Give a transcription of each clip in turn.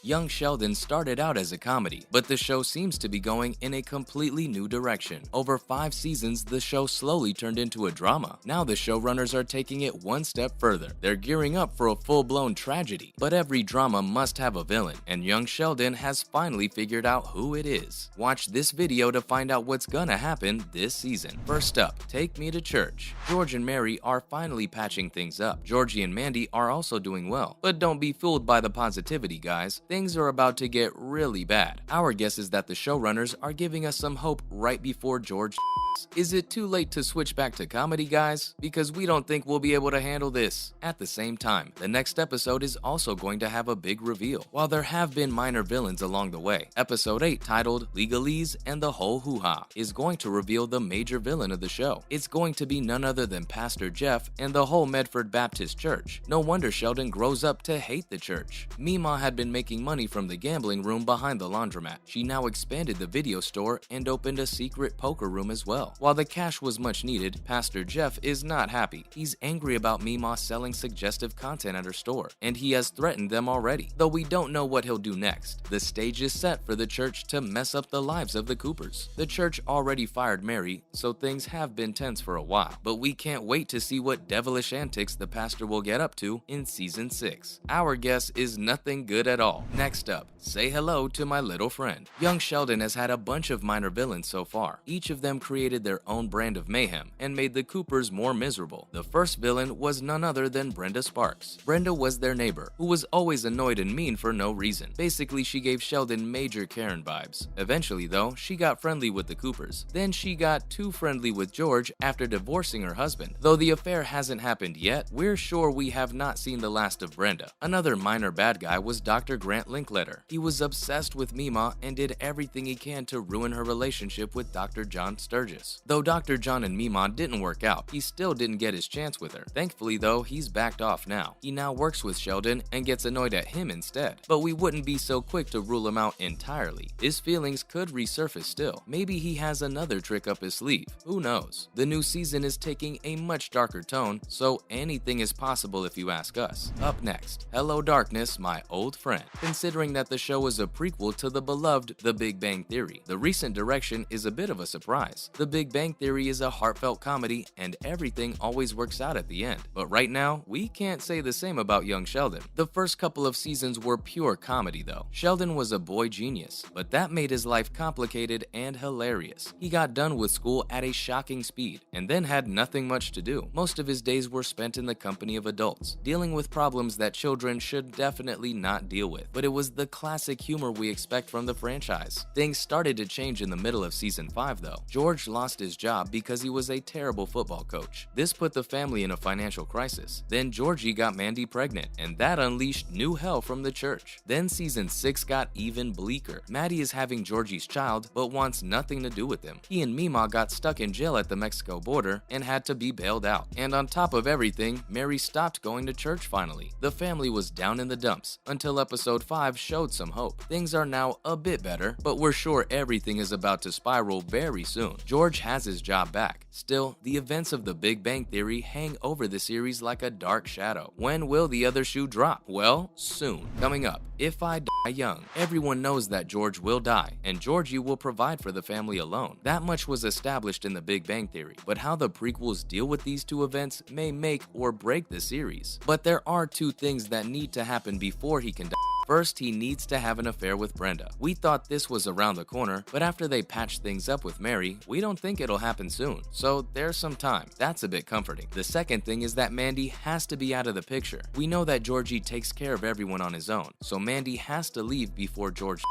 Young Sheldon started out as a comedy, but the show seems to be going in a completely new direction. Over 5 seasons, the show slowly turned into a drama. Now the showrunners are taking it one step further. They're gearing up for a full-blown tragedy. But every drama must have a villain, and young Sheldon has finally figured out who it is. Watch this video to find out what's gonna happen this season. First up, take me to church. George and Mary are finally patching things up. Georgie and Mandy are also doing well. But don't be fooled by the positivity, guys. Things are about to get really bad. Our guess is that the showrunners are giving us some hope right before George. Is it too late to switch back to comedy, guys? Because we don't think we'll be able to handle this. At the same time, the next episode is also going to have a big reveal. While there have been minor villains along the way, episode 8, titled Legalese and the Whole Hoo-Ha, is going to reveal the major villain of the show. It's going to be none other than Pastor Jeff and the whole Medford Baptist Church. No wonder Sheldon grows up to hate the church. Meemaw had been making money from the gambling room behind the laundromat. She now expanded the video store and opened a secret poker room as well. While the cash was much needed, Pastor Jeff is not happy. He's angry about Meemaw selling suggestive content at her store, and he has threatened them already, though we don't know what he'll do next. The stage is set for the church to mess up the lives of the Coopers. The church already fired Mary, so things have been tense for a while, but we can't wait to see what devilish antics the pastor will get up to in season 6. Our guess is nothing good at all. Next up, say hello to my little friend. Young Sheldon has had a bunch of minor villains so far. Each of them created their own brand of mayhem and made the Coopers more miserable. The first villain was none other than Brenda Sparks. Brenda was their neighbor, who was always annoyed and mean for no reason. Basically, she gave Sheldon major Karen vibes. Eventually, though, she got friendly with the Coopers. Then she got too friendly with George after divorcing her husband. Though the affair hasn't happened yet, we're sure we have not seen the last of Brenda. Another minor bad guy was Dr. Grant Linkletter. He was obsessed with Meemaw and did everything he can to ruin her relationship with Dr. John Sturgis. Though Dr. John and Meemaw didn't work out, he still didn't get his chance with her. Thankfully, though, he's backed off now. He now works with Sheldon and gets annoyed at him instead. But we wouldn't be so quick to rule him out entirely. His feelings could resurface still. Maybe he has another trick up his sleeve. Who knows? The new season is taking a much darker tone, so anything is possible if you ask us. Up next, Hello Darkness, My Old Friend. Considering that the show is a prequel to the beloved The Big Bang Theory, the recent direction is a bit of a surprise. The Big Bang Theory is a heartfelt comedy, and everything always works out at the end. But right now, we can't say the same about young Sheldon. The first couple of seasons were pure comedy, though. Sheldon was a boy genius, but that made his life complicated and hilarious. He got done with school at a shocking speed, and then had nothing much to do. Most of his days were spent in the company of adults, dealing with problems that children should definitely not deal with. But it was the classic humor we expect from the franchise. Things started to change in the middle of season 5, though. George lost his job because he was a terrible football coach. This put the family in a financial crisis. Then Georgie got Mandy pregnant, and that unleashed new hell from the church. Then season 6 got even bleaker. Maddie is having Georgie's child, but wants nothing to do with him. He and Meemaw got stuck in jail at the Mexico border and had to be bailed out. And on top of everything, Mary stopped going to church finally. The family was down in the dumps until episode 5 showed some hope. Things are now a bit better, but we're sure everything is about to spiral very soon. George has his job back. Still, the events of The Big Bang Theory hang over the series like a dark shadow. When will the other shoe drop? Well, soon. Coming up, If I Die Young. Everyone knows that George will die, and Georgie will provide for the family alone. That much was established in The Big Bang Theory, but how the prequels deal with these two events may make or break the series. But there are two things that need to happen before he can die. First, he needs to have an affair with Brenda. We thought this was around the corner, but after they patched things up with Mary, we don't think it'll happen soon. So there's some time. That's a bit comforting. The second thing is that Mandy has to be out of the picture. We know that Georgie takes care of everyone on his own, so Mandy has to leave before George.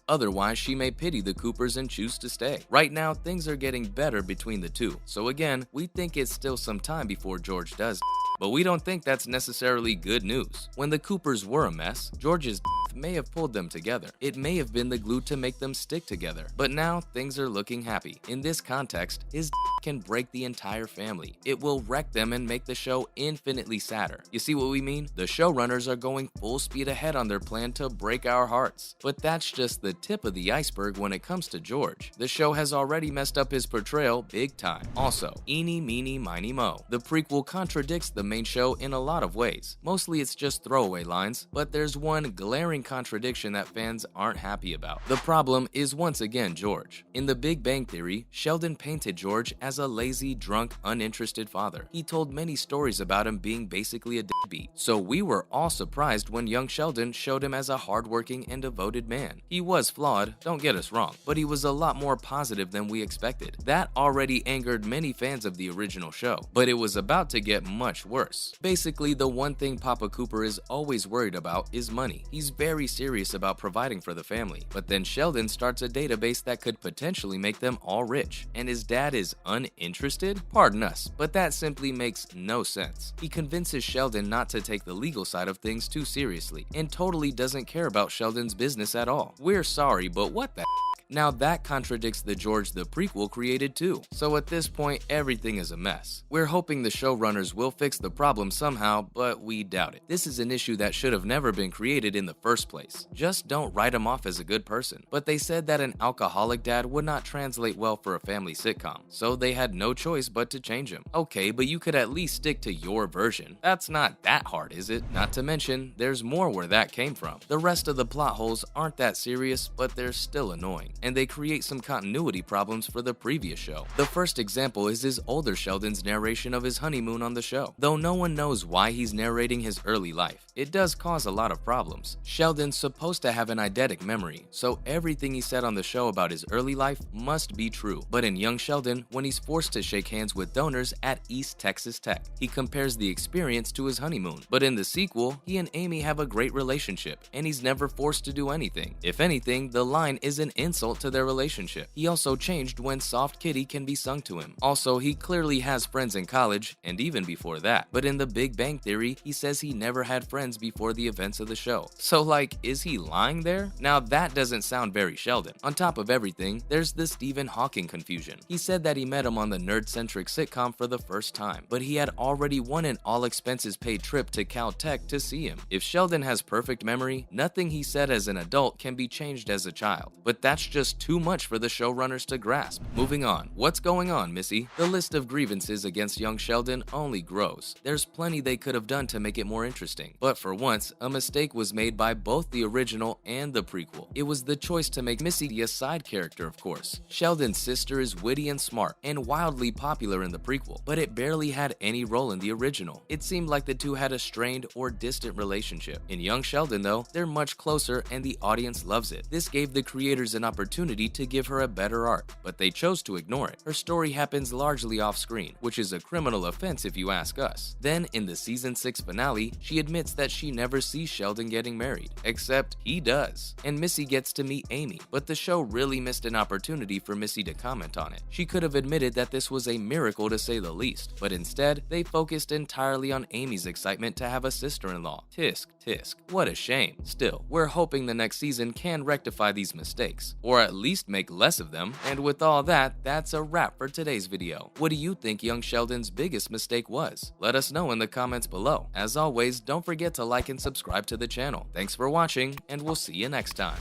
Otherwise, she may pity the Coopers and choose to stay. Right now, things are getting better between the two. So again, we think it's still some time before George does. But we don't think that's necessarily good news. When the Coopers were a mess, George's death may have pulled them together. It may have been the glue to make them stick together. But now, things are looking happy. In this context, his can break the entire family. It will wreck them and make the show infinitely sadder. You see what we mean? The showrunners are going full speed ahead on their plan to break our hearts. But that's just the tip of the iceberg when it comes to George. The show has already messed up his portrayal big time. Also, eeny, meeny, miny, mo. The prequel contradicts the main show in a lot of ways. Mostly it's just throwaway lines, but there's one glaring contradiction that fans aren't happy about. The problem is once again George. In The Big Bang Theory, Sheldon painted George as a lazy, drunk, uninterested father. He told many stories about him being basically a deadbeat. So we were all surprised when young Sheldon showed him as a hardworking and devoted man. He was flawed, don't get us wrong, but he was a lot more positive than we expected. That already angered many fans of the original show, but it was about to get much worse. Basically, the one thing Papa Cooper is always worried about is money. He's very serious about providing for the family, but then Sheldon starts a database that could potentially make them all rich, and his dad is uninterested? Pardon us, but that simply makes no sense. He convinces Sheldon not to take the legal side of things too seriously, and totally doesn't care about Sheldon's business at all. We're sorry, but what the Now that contradicts the George the prequel created too. So at this point, everything is a mess. We're hoping the showrunners will fix the problem somehow, but we doubt it. This is an issue that should have never been created in the first place. Just don't write him off as a good person. But they said that an alcoholic dad would not translate well for a family sitcom, so they had no choice but to change him. Okay, but you could at least stick to your version. That's not that hard, is it? Not to mention, there's more where that came from. The rest of the plot holes aren't that serious, but they're still annoying, and they create some continuity problems for the previous show. The first example is his older Sheldon's narration of his honeymoon on the show. Though no one knows why he's narrating his early life, it does cause a lot of problems. Sheldon's supposed to have an eidetic memory, so everything he said on the show about his early life must be true. But in young Sheldon, when he's forced to shake hands with donors at East Texas Tech, he compares the experience to his honeymoon. But in the sequel, he and Amy have a great relationship, and he's never forced to do anything. If anything, the line is an insult to their relationship. He also changed when Soft Kitty can be sung to him. Also, he clearly has friends in college, and even before that. But in The Big Bang Theory, he says he never had friends before the events of the show. So like, is he lying there? Now that doesn't sound very Sheldon. On top of everything, there's the Stephen Hawking confusion. He said that he met him on the nerd-centric sitcom for the first time, but he had already won an all-expenses-paid trip to Caltech to see him. If Sheldon has perfect memory, nothing he said as an adult can be changed as a child. But that's just too much for the showrunners to grasp. Moving on. What's going on, Missy? The list of grievances against young Sheldon only grows. There's plenty they could have done to make it more interesting. But for once, a mistake was made by both the original and the prequel. It was the choice to make Missy a side character, of course. Sheldon's sister is witty and smart, and wildly popular in the prequel, but it barely had any role in the original. It seemed like the two had a strained or distant relationship. In young Sheldon, though, they're much closer and the audience loves it. This gave the creators an opportunity to give her a better arc, but they chose to ignore it. Her story happens largely off-screen, which is a criminal offense if you ask us. Then, in the season 6 finale, she admits that she never sees Sheldon getting married, except he does. And Missy gets to meet Amy, but the show really missed an opportunity for Missy to comment on it. She could have admitted that this was a miracle to say the least, but instead, they focused entirely on Amy's excitement to have a sister-in-law. Tisk, tisk. What a shame. Still, we're hoping the next season can rectify these mistakes, or at least make less of them. And with all that, that's a wrap for today's video. What do you think young Sheldon's biggest mistake was? Let us know in the comments below. As always, don't forget to like and subscribe to the channel. Thanks for watching, and we'll see you next time.